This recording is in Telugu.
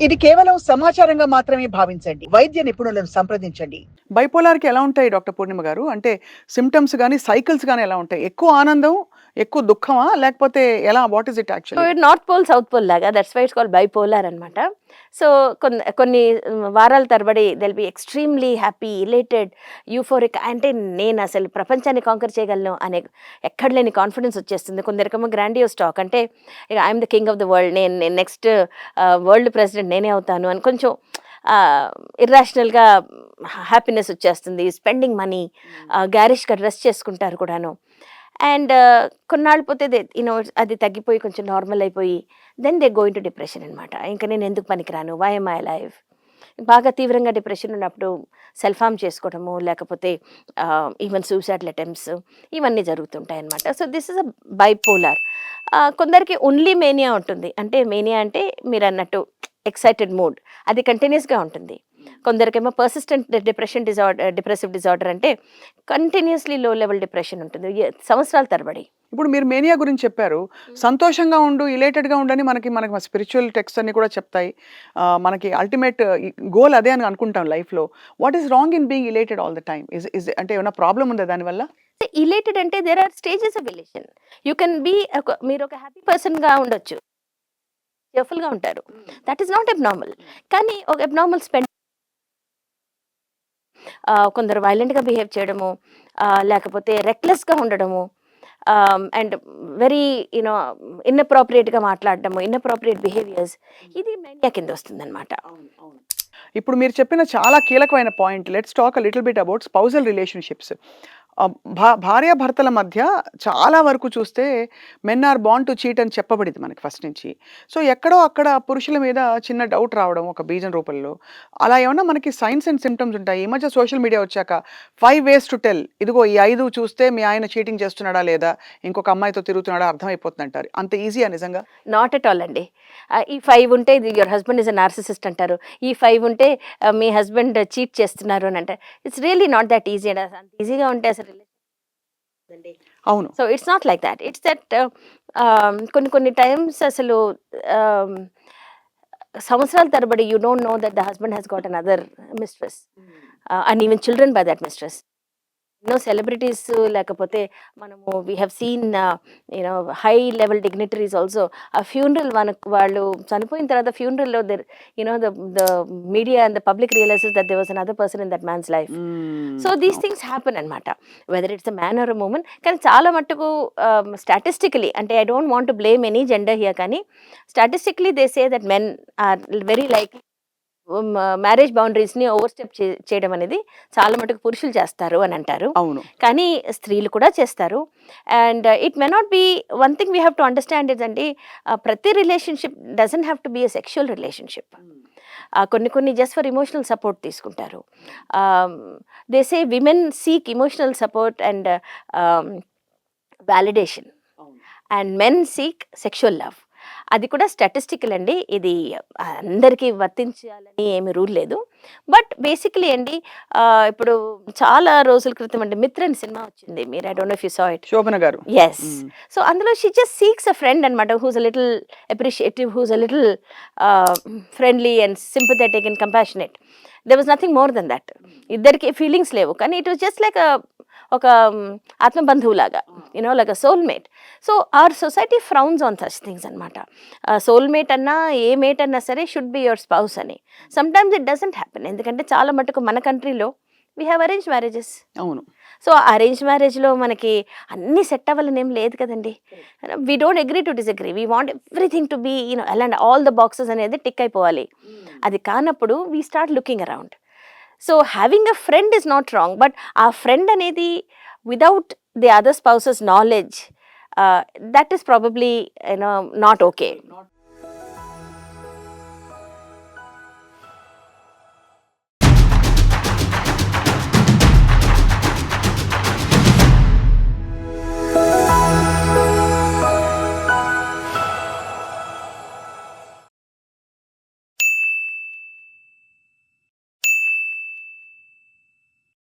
ఇది కేవలం సమాచారంగా మాత్రమే భావించండి. వైద్య నిపుణులను సంప్రదించండి. బైపోలార్‌కి ఎలా ఉంటాయి డాక్టర్ పూర్ణిమ గారు? అంటే సింప్టమ్స్ గాని, సైకిల్స్ గాని ఎలా ఉంటాయి? ఎక్కువ ఆనందం, ఎక్కువ దుఃఖమా? లేకపోతే ఎలా? What is it so actually? North pole south pole లాగా that's why it's called bipolar అనమాట. సో కొన్ని వారాల తరబడి they'll be extremely happy, elated, euphoric, అంటే నేను అసలు ప్రపంచాన్ని కాంకర్ చేయగలను అనే ఎక్కడ లేని కాన్ఫిడెన్స్ వచ్చేస్తుంది. కొందరికేమో గ్రాండియోస్ టాక్, అంటే I'm the king of the world, నేను నెక్స్ట్ వరల్డ్ ప్రెసిడెంట్ నేనే అవుతాను అని కొంచెం ఇర్రాషనల్గా హ్యాపీనెస్ వచ్చేస్తుంది. స్పెండింగ్ మనీ, గ్యారిష్గా డ్రెస్ చేసుకుంటారు కూడాను. అండ్ కొన్నాళ్ళు పోతే అది తగ్గిపోయి కొంచెం నార్మల్ అయిపోయి then they go into depression అనమాట. ఇంకా నేను ఎందుకు పనికిరాను, వై ఎమ్ ఐ లైఫ్. బాగా తీవ్రంగా డిప్రెషన్ ఉన్నప్పుడు సెల్ఫ్ హార్మ్ చేసుకోవడము, లేకపోతే ఈవెన్ సూసైడల్ అటెంప్ట్స్, ఇవన్నీ జరుగుతుంటాయి అనమాట. So this is a bipolar. కొందరికి ఓన్లీ మేనియా ఉంటుంది. అంటే మేనియా అంటే మీరు అన్నట్టు ఎక్సైటెడ్ మూడ్, అది కంటిన్యూస్గా ఉంటుంది. కొందరికేమో పర్సిస్టెంట్ డిప్రెసివ్ డిజార్డర్, అంటే కంటిన్యూస్లీ లో లెవెల్ డిప్రెషన్ ఉంటుంది సంవత్సరాల తరబడి. ఇప్పుడు మీరు మేనియా గురించి చెప్పారు. సంతోషంగా ఉండు, ఇలేటెడ్‌గా ఉండని మనకి స్పిరిచువల్ టెక్స్ట్ అన్ని కూడా చెప్తాయి. మనకి అల్టిమేట్ గోల్ అదే అని అనుకుంటాం లైఫ్‌లో. What is wrong in being elated all the time? Is అంటే ఏమైనా ప్రాబ్లమ్ ఉందా దానివల్ల? ఇలేటెడ్ అంటే there are stages of elation. You can be, మీరు ఒక హ్యాపీ పర్సన్గా ఉండొచ్చు, కేర్ఫుల్గా ఉంటారు, దట్ ఈస్ నాట్ అబ్నార్మల్. కానీ ఒక అబ్నార్మల్ కొందరు వైలెంట్గా బిహేవ్ చేయడము, లేకపోతే రెక్లెస్గా ఉండడము, అండ్ వెరీ యూనో ఇన్అప్రోప్రియేట్గా మాట్లాడడము, ఇన్అప్రోప్రియేట్ బిహేవియర్స్, ఇది మేనియా కింద వస్తుందన్నమాట. ఇప్పుడు మీరు చెప్పిన చాలా కీలకమైన point. Let's talk a little bit about spousal relationships. భార్యాభర్తల మధ్య చాలా వరకు చూస్తే men are born to cheat అని చెప్పబడింది మనకి ఫస్ట్ నుంచి. సో ఎక్కడో అక్కడ పురుషుల మీద చిన్న డౌట్ రావడం ఒక బీజం రూపంలో, అలా ఏమన్నా మనకి సైన్స్ అండ్ సిమ్టమ్స్ ఉంటాయి. ఈ మధ్య సోషల్ మీడియా వచ్చాక 5 వేస్ టు టెల్, ఇదిగో ఈ 5 చూస్తే మీ ఆయన చీటింగ్ చేస్తున్నాడా లేదా, ఇంకొక అమ్మాయితో తిరుగుతున్నాడా అర్థమైపోతుంది అంటారు. అంత ఈజీయా నిజంగా? నాట్ ఎట్ ఆల్ అండి. ఈ 5 ఉంటే ఇది your husband is a narcissist అంటారు. ఈ 5 ఉంటే మీ హస్బెండ్ చీట్ చేస్తున్నారు అని అంటారు. It's really not that easy అండి. అంత ఈజీగా ఉంటే అసలు అవును. So it's not like that. It's that కొన్ని టైమ్స్ అసలు సంవత్సరాల తరబడి you don't know that the husband has got another mistress and even children by that mistress. ఎన్నో సెలబ్రిటీస్, లేకపోతే మనము we have seen high level dignitaries also ఆ ఫ్యూనరల్, వాళ్ళు చనిపోయిన తర్వాత ఫ్యూనరల్లో the media and the public realises that there was another person in that man's life. So these things happen అనమాట, whether it's a man or a woman. కానీ చాలా మట్టుకు స్టాటిస్టికలీ, అంటే I don't want to blame any gender here, కానీ statistically they say that men are very like marriage బౌండరీస్ని ఓవర్ స్టెప్ చేయడం అనేది చాలా మటుకు పురుషులు చేస్తారు అని అంటారు. అవును. కానీ స్త్రీలు కూడా చేస్తారు. And it may not be one thing we have to understand is అండి, ప్రతి relationship doesn't have to be a sexual relationship. కొన్ని జస్ట్ ఫర్ ఇమోషనల్ సపోర్ట్ తీసుకుంటారు. They say women seek emotional support and validation, and men seek sexual love. అది కూడా స్టాటిస్టికల్ అండి, ఇది అందరికీ వర్తించాలని ఏమి రూల్ లేదు. బట్ బేసికలీ అండి, ఇప్పుడు చాలా రోజుల క్రితం అండి మిత్రన్ సినిమా వచ్చింది, మీరు I don't know if you saw it. Shobana గారు. ఎస్. సో అందులో she just seeks a friend అనమాట, who's a little appreciative, who's a little friendly and sympathetic and compassionate. There was nothing more than that. ఇద్దరికి ఫీలింగ్స్ లేవు, కానీ ఇట్ వాజ్ జస్ట్ లైక్ ఒక ఆత్మబంధువులాగా, like a soulmate. So our society frowns on such things అనమాట. సోల్మేట్ అన్నా ఏ మేట్ అన్నా సరే షుడ్ బి యువర్ స్పౌస్ అని. సమ్టైమ్స్ ఇట్ డజంట్ హ్యాపెన్, ఎందుకంటే చాలా మటుకు మన కంట్రీలో వీ హ్యావ్ అరేంజ్ మ్యారేజెస్. అవును. సో అరేంజ్ మ్యారేజ్లో మనకి అన్నీ సెట్ అవ్వాలని ఏం లేదు కదండి. We don't agree to disagree, we want everything to be అలాంటి ఆల్ ద బాక్సెస్ అనేది టిక్ అయిపోవాలి. అది కానప్పుడు we start looking around. So having a friend is not wrong, but ఆ ఫ్రెండ్ అనేది without the other spouse's knowledge, that is probably not okay.